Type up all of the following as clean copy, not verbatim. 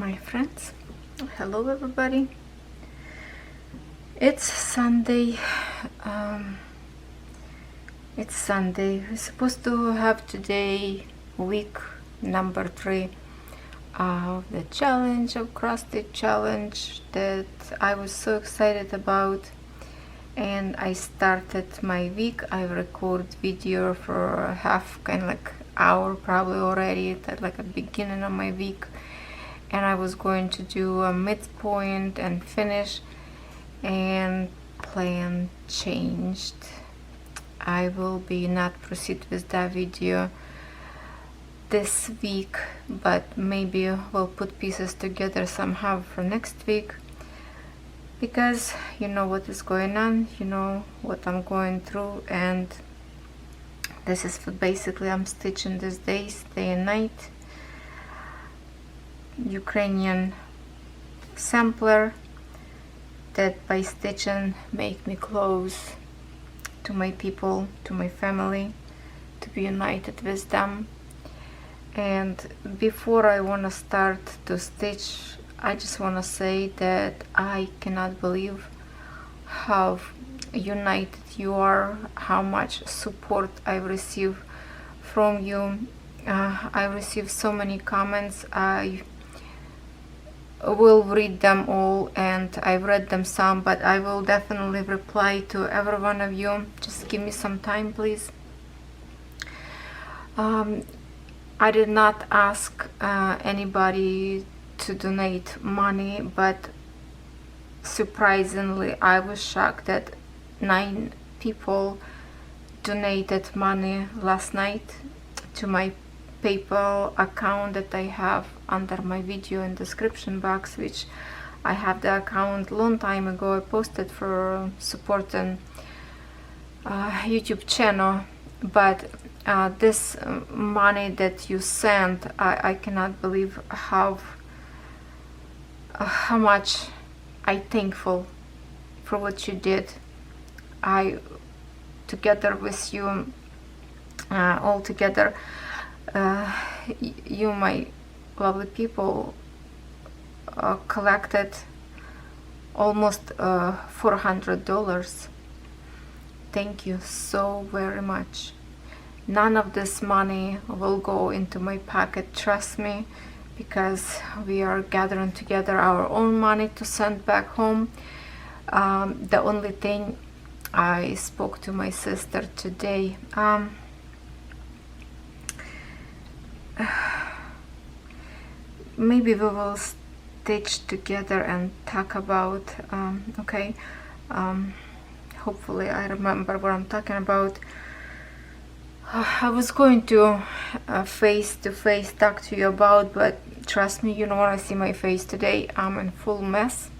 my friends. Hello everybody. It's Sunday. It's Sunday. We're supposed to have today week number 3 of the challenge, of CrossStitch challenge that I was so excited about, and I started my week. I recorded video for half, kind of like hour probably already, at like a beginning of my week, and I was going to do a midpoint and finish, and plan changed. I will be not proceed with that video this week, but maybe we'll put pieces together somehow for next week, because you know what is going on, you know what I'm going through, and this is for basically I'm stitching these days, day and night. Ukrainian sampler that by stitching make me close to my people, to my family, to be united with them. And before I want to start to stitch, I just want to say that I cannot believe how united you are, how much support I receive from you. I received so many comments. I will read them all, and I've read them some, but I will definitely reply to every one of you. Just give me some time, please. I did not ask anybody to donate money, but surprisingly I was shocked that 9 people donated money last night to my PayPal account that I have under my video in description box, which I have the account long time ago. I posted for supporting YouTube channel, but this money that you sent, I cannot believe how much I'm thankful for what you did. I together with you, all together, you, my lovely people, collected almost $400. Thank you so very much. None of this money will go into my pocket, trust me, because we are gathering together our own money to send back home. The only thing, I spoke to my sister today. Maybe we will stitch together and talk about, okay, hopefully I remember what I'm talking about. I was going to face-to-face talk to you about, but trust me, you don't want to see my face today. I'm in full mess.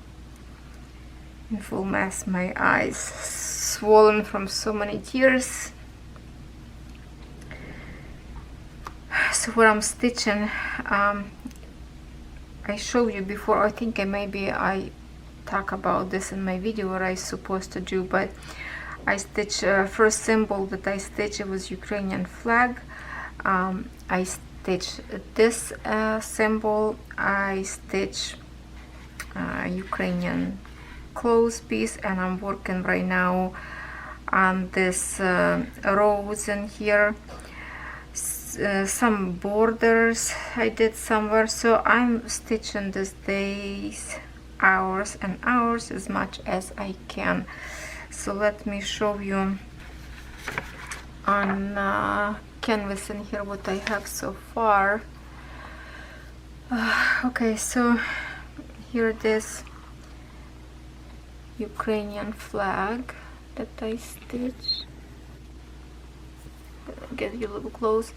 My eyes swollen from so many tears. So what I'm stitching, I showed you before. I think I talk about this in my video, what I supposed to do, but I stitch first symbol that I stitched, it was Ukrainian flag. I stitch this symbol. I stitch Ukrainian clothes piece, and I'm working right now on this rows in here. Some borders I did somewhere, so I'm stitching these days, hours and hours, as much as I can. So let me show you on canvas in here what I have so far. Okay, so here it is, Ukrainian flag that I stitch. Get you a little close.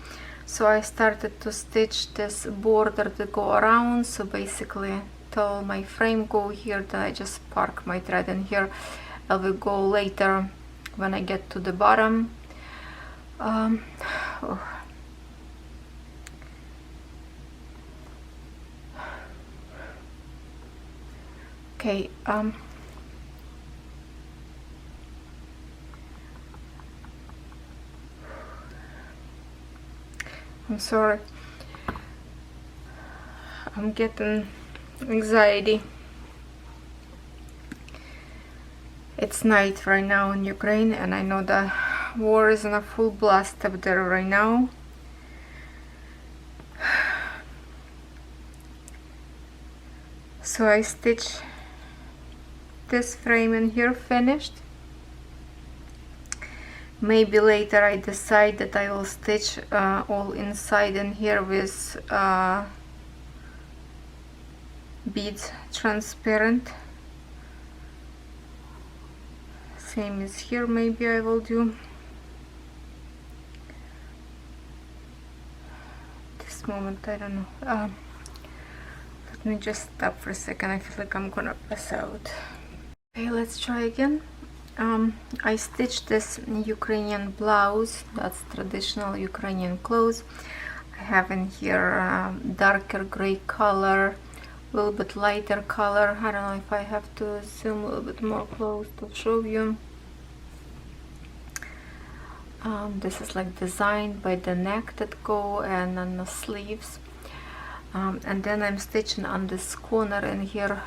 So I started to stitch this border to go around, so basically till my frame go here, then I just park my thread in here. I will go later when I get to the bottom. Okay, I'm sorry. I'm getting anxiety. It's night right now in Ukraine, and I know the war is in a full blast up there right now. So I stitch this frame in here finished. Maybe later I decide that I will stitch all inside in here with beads transparent. Same as here, maybe I will do. This moment, I don't know. Let me just stop for a second. I feel like I'm gonna pass out. Okay, let's try again. I stitched this Ukrainian blouse. That's traditional Ukrainian clothes. I have in here darker gray color, a little bit lighter color. I don't know if I have to zoom a little bit more close to show you. This is like designed by the neck that go and on the sleeves. And then I'm stitching on this corner in here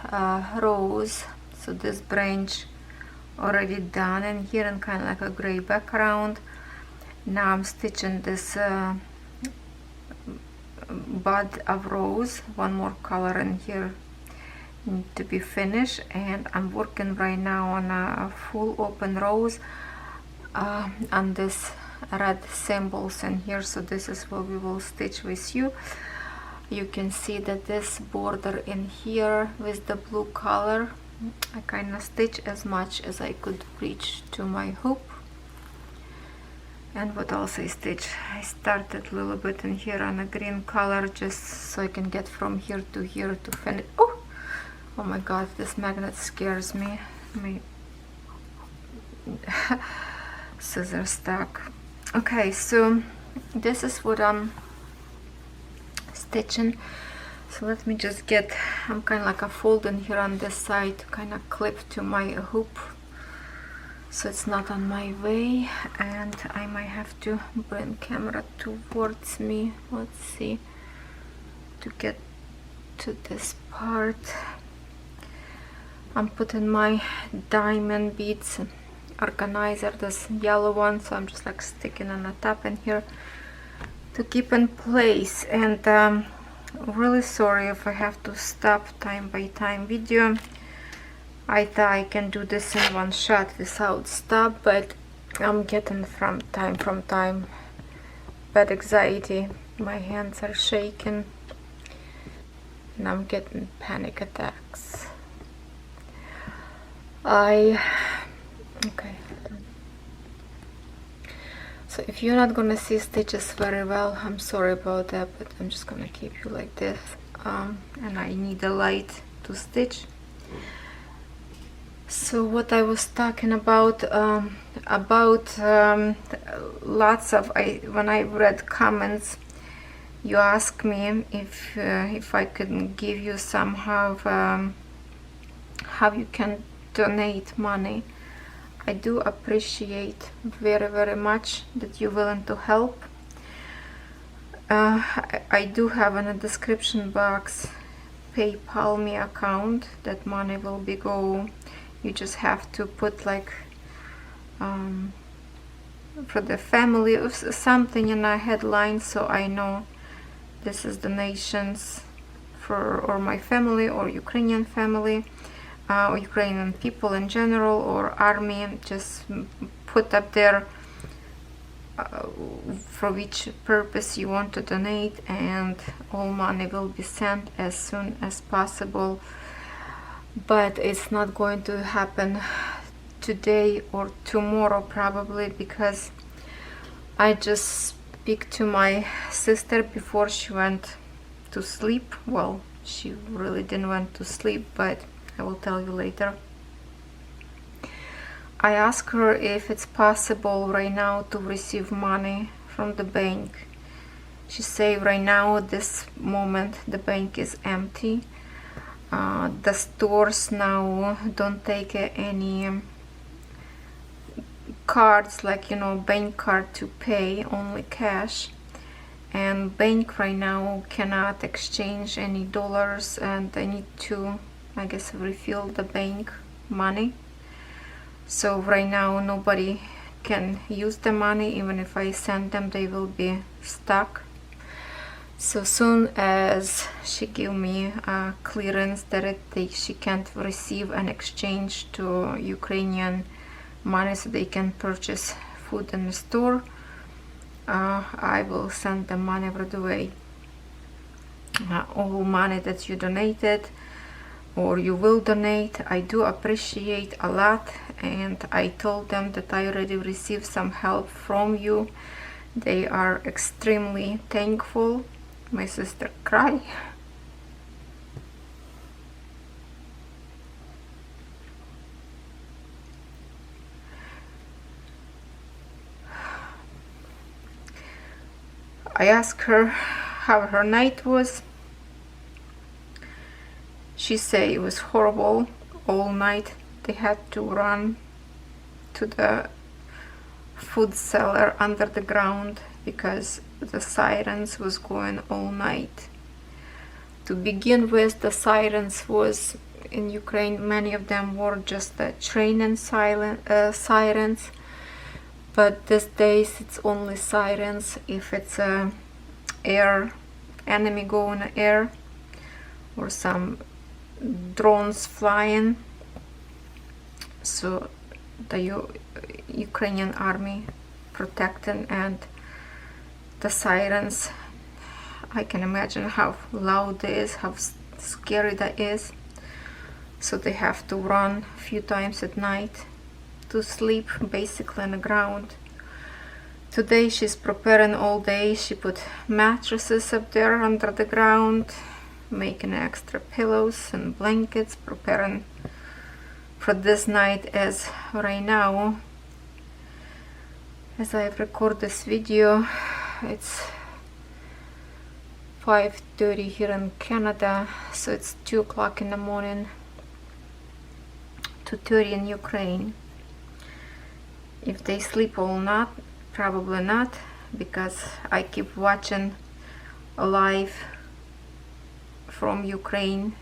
rose. So this branch already done in here and kind of like a gray background. Now I'm stitching this bud of rose, one more color in here to be finished, and I'm working right now on a full open rose on this red symbols in here. So this is what we will stitch with you. You can see that this border in here with the blue color, I kind of stitch as much as I could reach to my hoop. And what else I stitch? I started a little bit in here on a green color just so I can get from here to finish. Oh my god, this magnet scares me. My scissor stuck. Okay, so this is what I'm stitching. So let me just get, I'm kind of like a fold in here on this side to kind of clip to my hoop so it's not on my way. And I might have to bring camera towards me, let's see, to get to this part. I'm putting my diamond beads organizer, this yellow one, so I'm just like sticking on the top in here to keep in place. And really sorry if I have to stop time by time video. I thought I can do this in one shot without stop, but I'm getting from time bad anxiety. My hands are shaking and I'm getting panic attacks. Okay, so if you're not gonna see stitches very well, I'm sorry about that, but I'm just gonna keep you like this. And I need a light to stitch. So what I was talking about, lots of, when I read comments, you asked me if I could give you somehow how you can donate money. I do appreciate very much that you're willing to help. I do have in the description box PayPal me account that money will be go. You just have to put like for the family of something in a headline, so I know this is donations for or my family or Ukrainian family. Or Ukrainian people in general, or army. Just put up there for which purpose you want to donate, and all money will be sent as soon as possible. But it's not going to happen today or tomorrow probably, because I just speak to my sister before she went to sleep. Well, she really didn't want to sleep, but I will tell you later. I asked her if it's possible right now to receive money from the bank. She said right now at this moment the bank is empty. The stores now don't take any cards, like, you know, bank card to pay, only cash. and bank right now cannot exchange any dollars, and I need to, I guess, refill the bank money. So right now nobody can use the money. Even if I send them, they will be stuck. So soon as she give me clearance that she can't receive an exchange to Ukrainian money so they can purchase food in the store, I will send them money right away. All money that you donated or you will donate, I do appreciate a lot, and I told them that I already received some help from you. They are extremely thankful. My sister cry. I asked her how her night was. She said it was horrible all night. They had to run to the food cellar under the ground because the sirens was going all night. To begin with, the sirens was in Ukraine, many of them were just the train sirens, but these days it's only sirens if it's a enemy going in the air or some drones flying. So the Ukrainian army protecting, and the sirens, I can imagine how loud it is, how scary that is. So they have to run a few times at night to sleep basically on the ground. Today she's preparing all day. She put mattresses up there under the ground, making extra pillows and blankets, preparing for this night. As right now, as I record this video, it's 5:30 here in Canada, so it's 2 o'clock in the morning, 2:30 in Ukraine. If they sleep or not, probably not, because I keep watching live from Ukraine.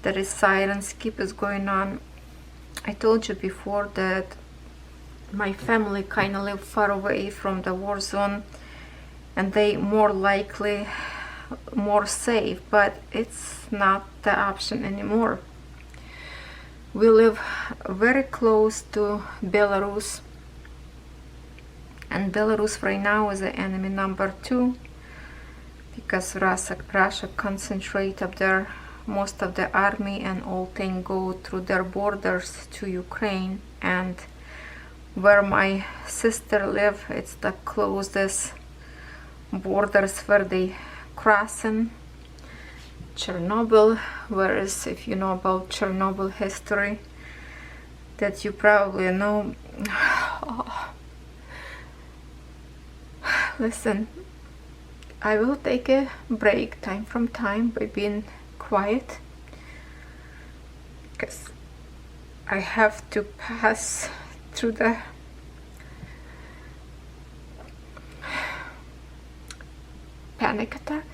There is sirens keep is going on. I told you before that my family kind of live far away from the war zone, and they more likely more safe, but it's not the option anymore. We live very close to Belarus, and Belarus right now is the enemy number 2 because Russia concentrate up there most of the army, and all things go through their borders to Ukraine. And where my sister live, it's the closest borders where they crossing Chernobyl. Whereas if you know about Chernobyl history, that you probably know. Listen, I will take a break time from time by being quiet, because I have to pass through the panic attack.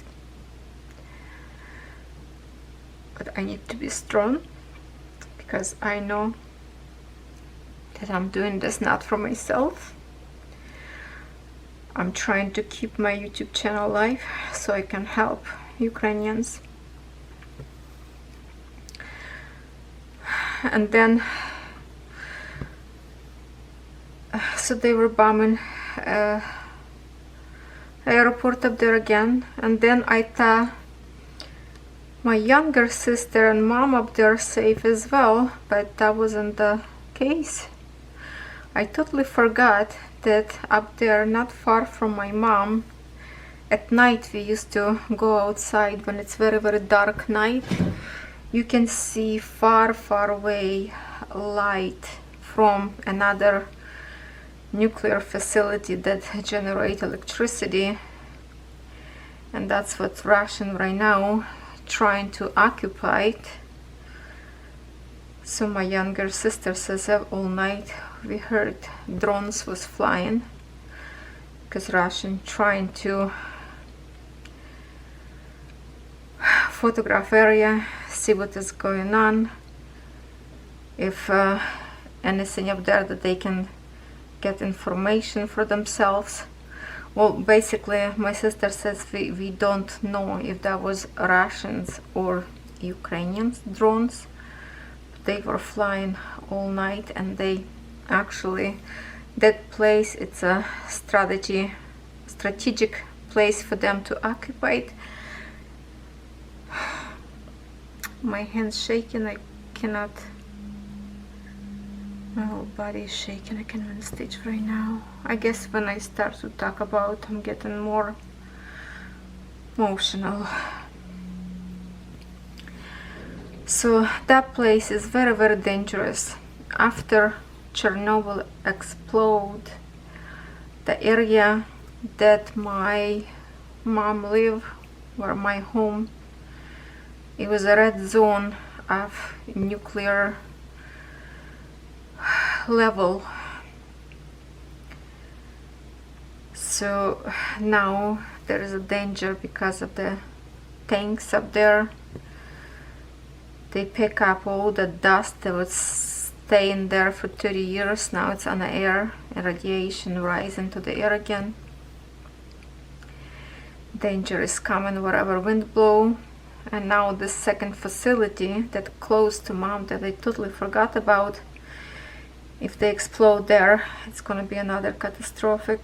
But I need to be strong, because I know that I'm doing this not for myself. I'm trying to keep my YouTube channel alive so I can help Ukrainians. And then so they were bombing airport up there again, and then I thought my younger sister and mom up there safe as well, but that wasn't the case. I totally forgot that up there, not far from my mom, at night we used to go outside when it's very, very dark night. You can see far, far away light from another nuclear facility that generate electricity, and that's what Russian right now trying to occupy it. So my younger sister says that all night we heard drones was flying, because Russian trying to photograph area, see what is going on, if anything up there that they can get information for themselves. Well, basically my sister says we don't know if that was Russians or Ukrainians drones. They were flying all night, and they actually, that place, it's a strategic place for them to occupy. My hand's shaking, I cannot, my whole body is shaking, I can't even stitch right now. I guess when I start to talk about, I'm getting more emotional. So that place is very, very dangerous. After Chernobyl explode, the area that my mom lived, where my home, it was a red zone of nuclear level. So now there is a danger because of the tanks up there. They pick up all the dust that was staying there for 30 years. Now it's on the air, and radiation rising to the air again. Danger is coming wherever wind blow. And now the second facility that close to mom that I totally forgot about, if they explode there, it's gonna be another catastrophic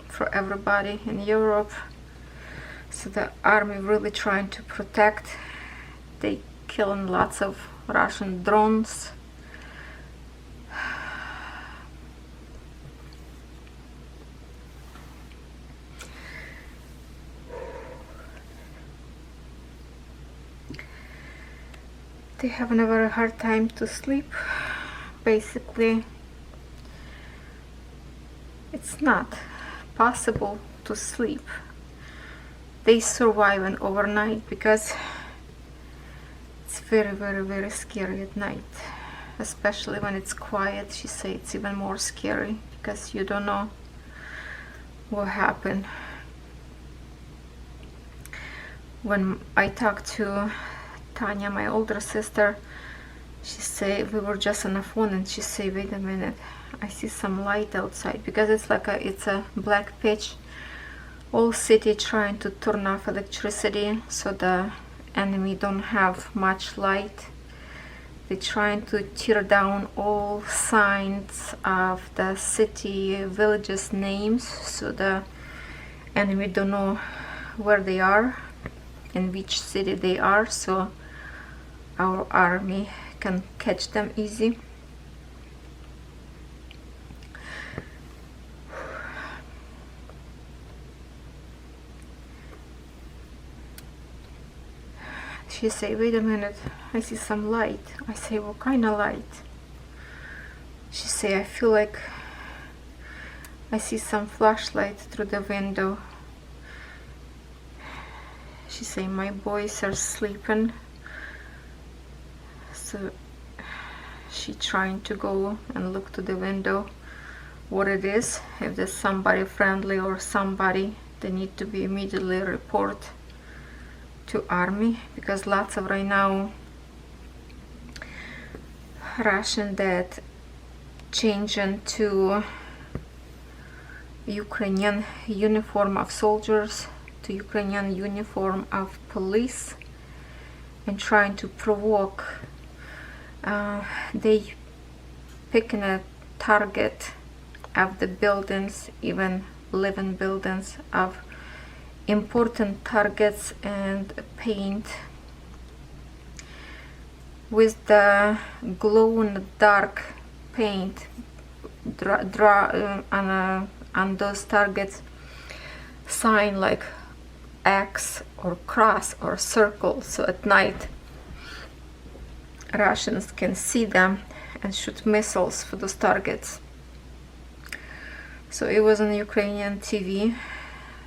for everybody in Europe. So the army really trying to protect. They killing lots of Russian drones. They having a very hard time to sleep. Basically, it's not possible to sleep. They surviving overnight because it's very, very, very scary at night, especially when it's quiet. She said it's even more scary because you don't know what happened. When I talked to Tanya, my older sister, she said, we were just on the phone, and she said, wait a minute, I see some light outside, because it's like it's a black pitch. All city trying to turn off electricity so the enemy don't have much light. They're trying to tear down all signs of the city, villages names, so the enemy don't know where they are, in which city they are, so our army can catch them easy. She say, wait a minute, I see some light. I say, what kind of light? She say, I feel like I see some flashlight through the window. She say, my boys are sleeping. So she trying to go and look to the window what it is. If there's somebody friendly or somebody, they need to be immediately report to army, because lots of right now Russian that changing to Ukrainian uniform of soldiers, to Ukrainian uniform of police, and trying to provoke. They picking a target of the buildings, even living buildings, of important targets, and paint with the glow in the dark paint on those targets sign like X or cross or circle, so at night Russians can see them and shoot missiles for those targets. So it was on Ukrainian TV,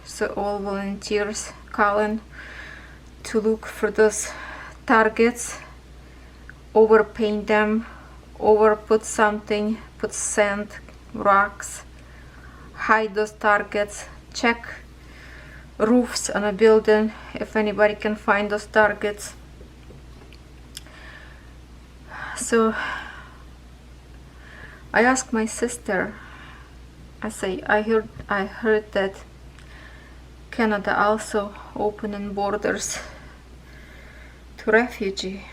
so all volunteers calling to look for those targets, overpaint them, over put something, put sand, rocks, hide those targets, check roofs on a building if anybody can find those targets. So I asked my sister, I say, I heard that Canada also opening borders to refugee.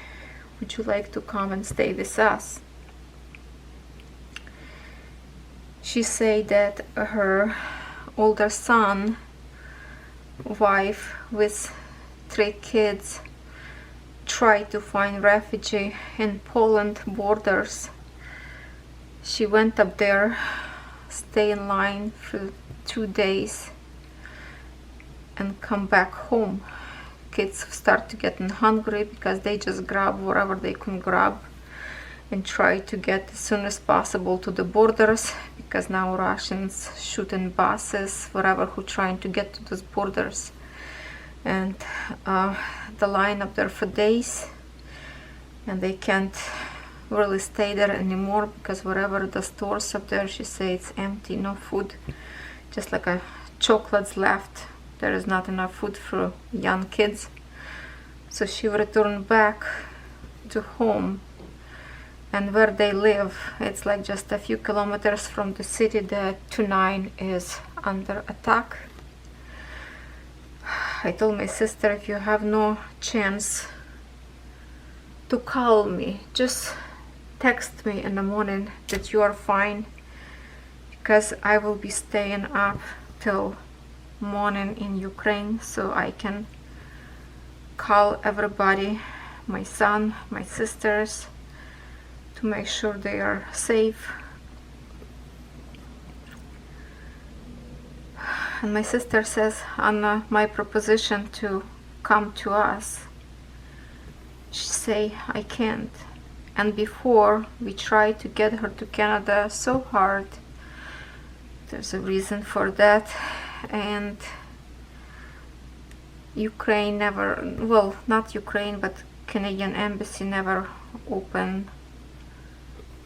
Would you like to come and stay with us? She said that her older son, wife with 3 kids, tried to find refugee in Poland borders. She went up there, stay in line for 2 days, and come back home. Kids start to getting hungry because they just grab whatever they can grab and try to get as soon as possible to the borders, because now Russians shooting buses, whatever, who trying to get to those borders. And the line up there for days, and they can't really stay there anymore because whatever the stores up there, she says it's empty, no food, just like a chocolates left. There is not enough food for young kids. So she returned back to home, and where they live, it's like just a few kilometers from the city. The 29 is under attack. I told my sister, if you have no chance to call me, just text me in the morning that you are fine, because I will be staying up till morning in Ukraine, so I can call everybody, my son, my sisters, to make sure they are safe. And my sister says on my proposition to come to us, she say I can't. And before we tried to get her to Canada so hard, there's a reason for that. And Ukraine never, well, not Ukraine, but Canadian embassy never opened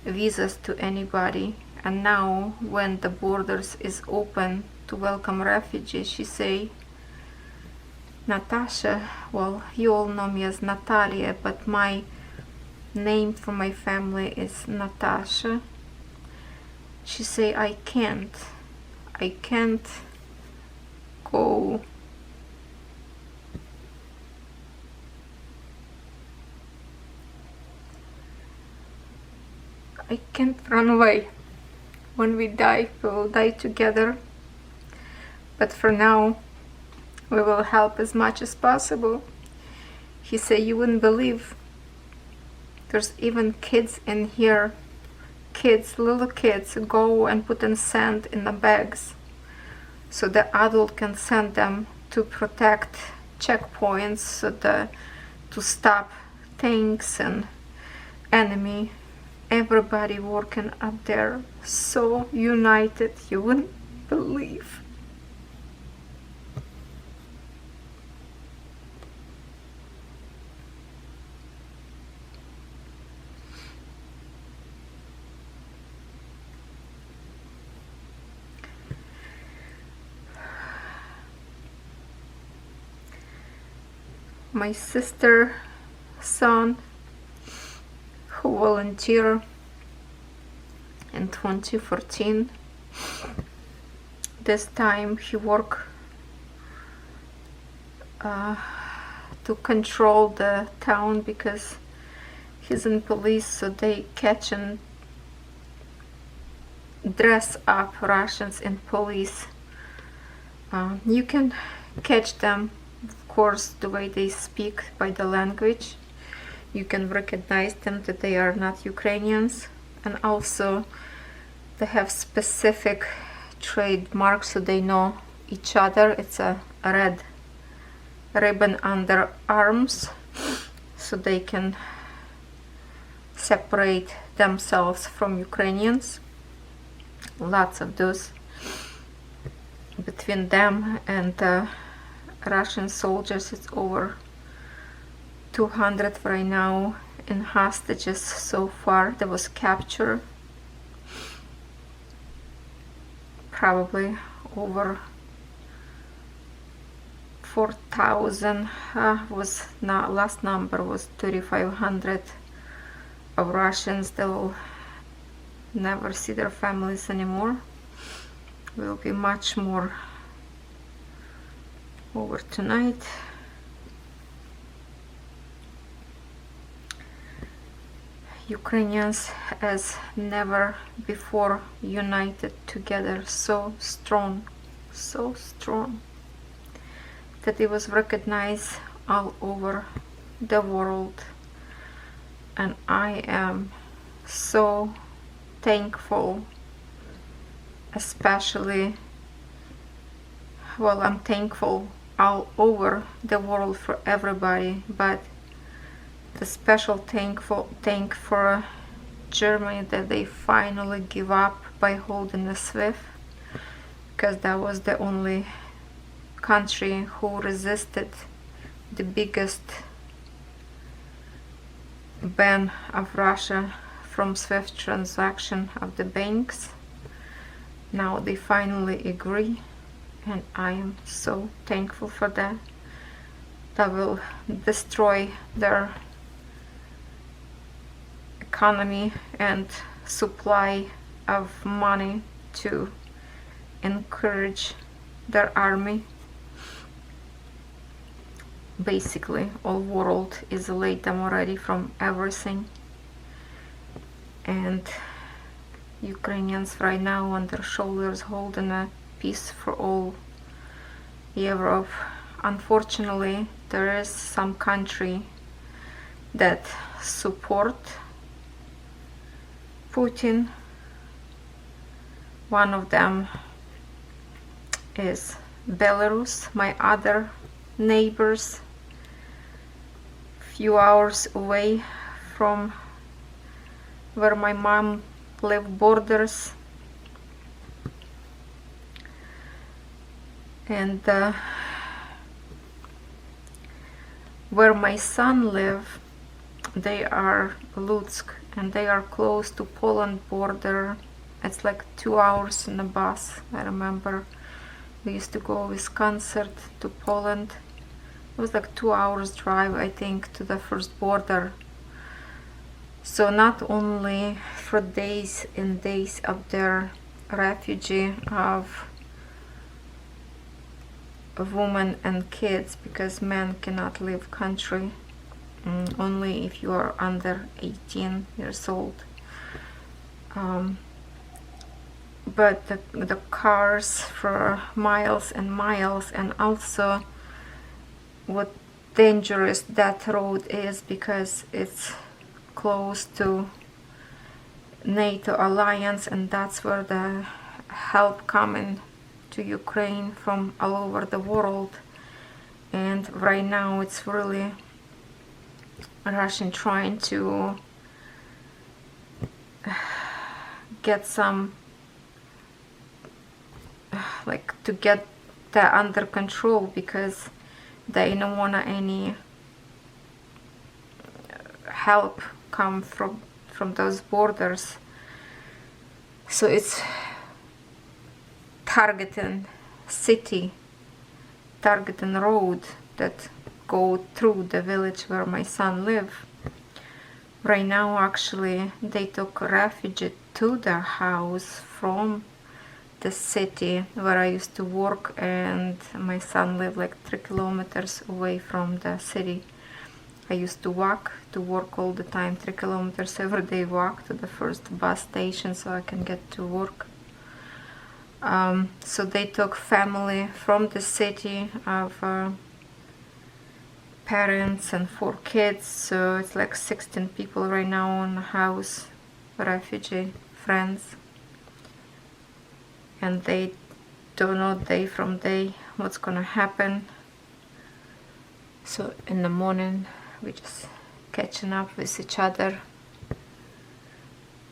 visas to anybody. And now when the borders is open to welcome refugees, she say, Natasha, well, you all know me as Natalia, but my name for my family is Natasha. She say, I can't go. I can't run away. When we die, we will die together. But for now, we will help as much as possible. He said, you wouldn't believe, there's even kids in here. Kids, little kids, go and put in sand in the bags so the adult can send them to protect checkpoints, so to stop tanks and enemy. Everybody working up there, so united, you wouldn't believe. My sister's son, who volunteered in 2014, this time he worked to control the town, because he's in police, so they catch and dress up Russians in police. You can catch them, of course, the way they speak, by the language. You can recognize them that they are not Ukrainians, and also they have specific trademarks, so they know each other. It's a red ribbon on their arms, so they can separate themselves from Ukrainians. Lots of those between them and Russian soldiers. It's over 200 right now in hostages so far. There was capture, probably over 34,000 was not, last number was 3,500 of Russians that will never see their families anymore. Will be much more over tonight. Ukrainians as never before united together, so strong that it was recognized all over the world. And I am so thankful, especially, well, I'm thankful all over the world for everybody, but the special thank for Germany that they finally give up by holding the SWIFT, because that was the only country who resisted the biggest ban of Russia from SWIFT transaction of the banks. Now they finally agree, and I am so thankful for that. That will destroy their economy and supply of money to encourage their army. Basically, all world isolate them already from everything, and Ukrainians right now on their shoulders holding a peace for all Europe. Unfortunately, there is some country that support Putin. One of them is Belarus, my other neighbors, few hours away from where my mom live borders, and where my son live, they are Lutsk, and they are close to Poland border. It's like 2 hours in a bus. I remember we used to go with concert to Poland. It was like 2 hours drive, I think, to the first border. So not only for days and days of their refugee of women and kids, because men cannot leave country, only if you are under 18 years old. But the cars for miles and miles, and also what dangerous that road is, because it's close to NATO alliance, and that's where the help coming to Ukraine from all over the world. And right now it's really Russian trying to get some, like, to get that under control, because they don't want any help come from those borders. So it's targeting city, targeting road that go through the village where my son live. Right now, actually, they took refugee to their house from the city where I used to work, and my son lived like 3 kilometers away from the city. I used to walk to work all the time, 3 kilometers every day walk to the first bus station so I can get to work. So they took family from the city of parents and 4 kids, so it's like 16 people right now in the house, refugee friends, and they don't know day from day what's gonna happen. So in the morning we just catching up with each other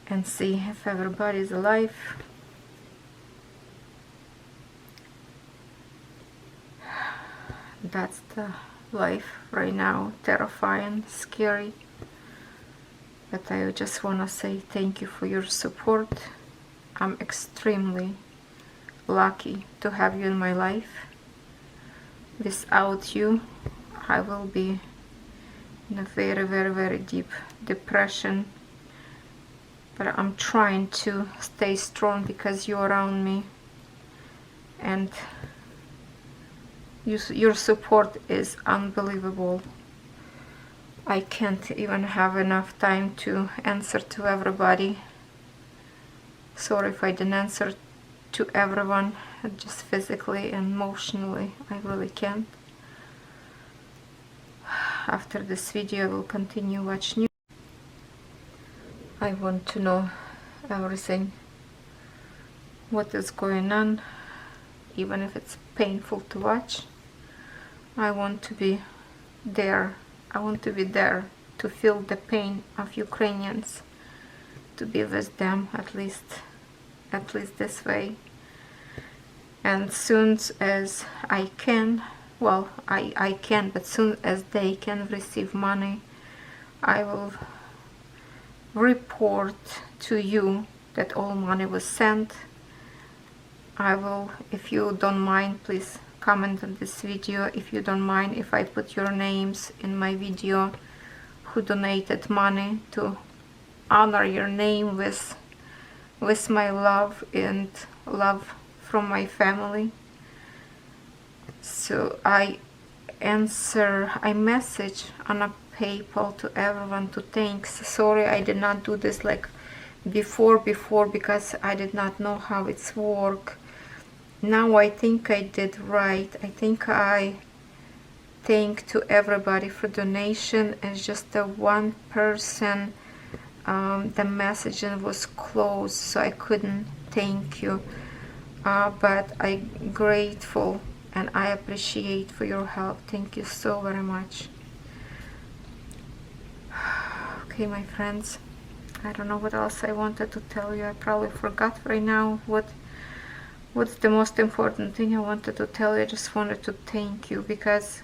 and see if everybody's alive. That's the life right now, terrifying, scary. But I just want to say thank you for your support. I'm extremely lucky to have you in my life. Without you, I will be in a very, very, very deep depression. But I'm trying to stay strong because you're around me, and your support is unbelievable. I can't even have enough time to answer to everybody. Sorry if I didn't answer to everyone, just physically and emotionally. I really can't. After this video I will continue watch news. I want to know everything, what is going on, even if it's painful to watch. I want to be there. I want to be there to feel the pain of Ukrainians, to be with them at least this way. And soon as I can, well, I can, but soon as they can receive money, I will report to you that all money was sent. I will, if you don't mind, please comment on this video. If you don't mind if I put your names in my video who donated money, to honor your name with my love and love from my family. So I message on a PayPal to everyone to thanks. Sorry I did not do this like before because I did not know how it's work. Now I think I did right. I think I thank to everybody for donation, and just the one person the messaging was closed, so I couldn't thank you, but I'm grateful and I appreciate for your help. Thank you so very much. Okay, my friends, I don't know what else I wanted to tell you. I probably forgot right now what's the most important thing I wanted to tell you. I just wanted to thank you, because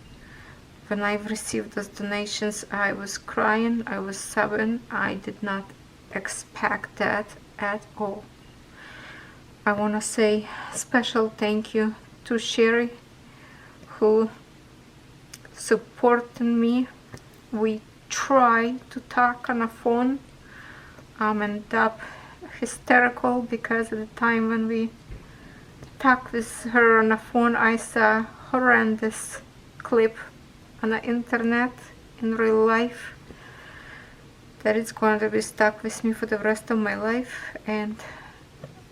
when I received those donations I was crying, I was sobbing. I did not expect that at all. I want to say special thank you to Sherry, who supported me. We tried to talk on the phone. I ended up hysterical because at the time when we talked with her on the phone, I saw horrendous clip on the internet in real life that is going to be stuck with me for the rest of my life, and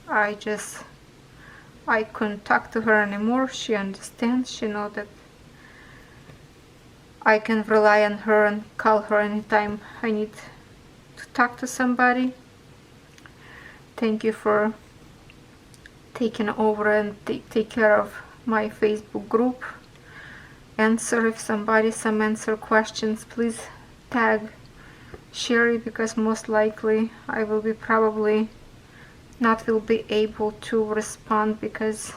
I couldn't talk to her anymore. She understands, she knows that I can rely on her and call her anytime I need to talk to somebody. Thank you for taking over and take care of my Facebook group. Answer if somebody answer questions, please tag Sherry, because most likely I will be probably not will be able to respond, because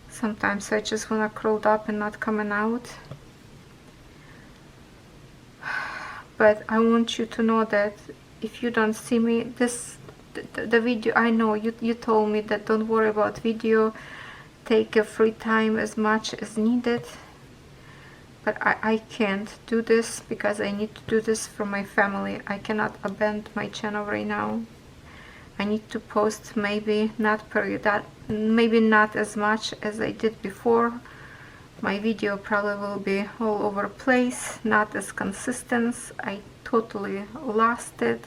sometimes I just wanna curl up and not coming out. But I want you to know that if you don't see me, the video, I know you told me that don't worry about video, take a free time as much as needed, but I can't do this because I need to do this for my family. I cannot abandon my channel right now. I need to post maybe not as much as I did before. My video probably will be all over the place, not as consistent. I totally lost it.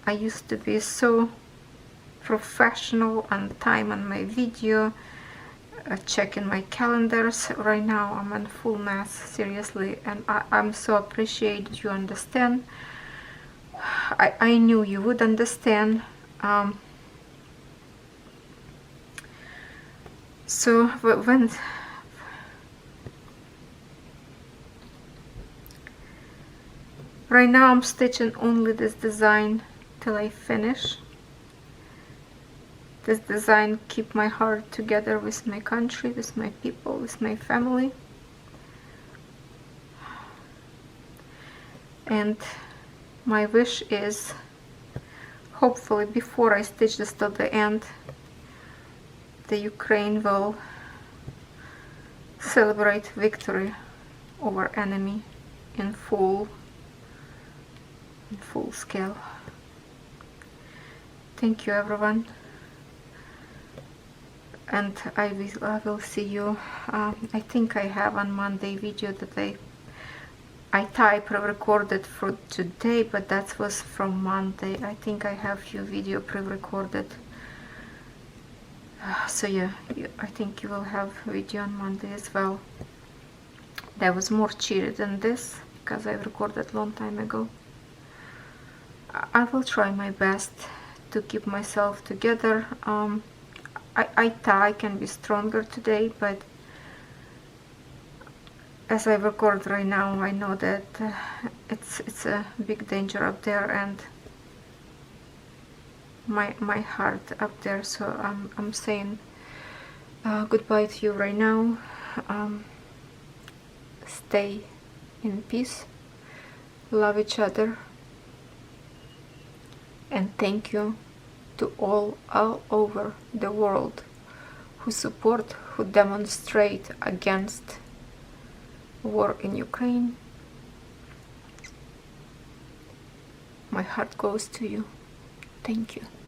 I used to be so professional on time on my video, checking my calendars. Right now I'm in full mess, seriously, and I'm so appreciated you understand. I knew you would understand. So when right now I'm stitching only this design till I finish. This design keep my heart together with my country, with my people, with my family. And my wish is, hopefully before I stitch this till the end, the Ukraine will celebrate victory over enemy in full scale. Thank you everyone, and I will see you. I think I have on Monday video that I pre-recorded for today, but that was from Monday. I think I have few video pre-recorded. So yeah, I think you will have video on Monday as well. That was more cheated than this because I recorded long time ago. I will try my best to keep myself together. I can be stronger today, but as I record right now, I know that it's a big danger up there, and my heart up there. So I'm saying goodbye to you right now. Stay in peace, love each other, and thank you to all over the world who support, who demonstrate against war in Ukraine. My heart goes to you. Thank you.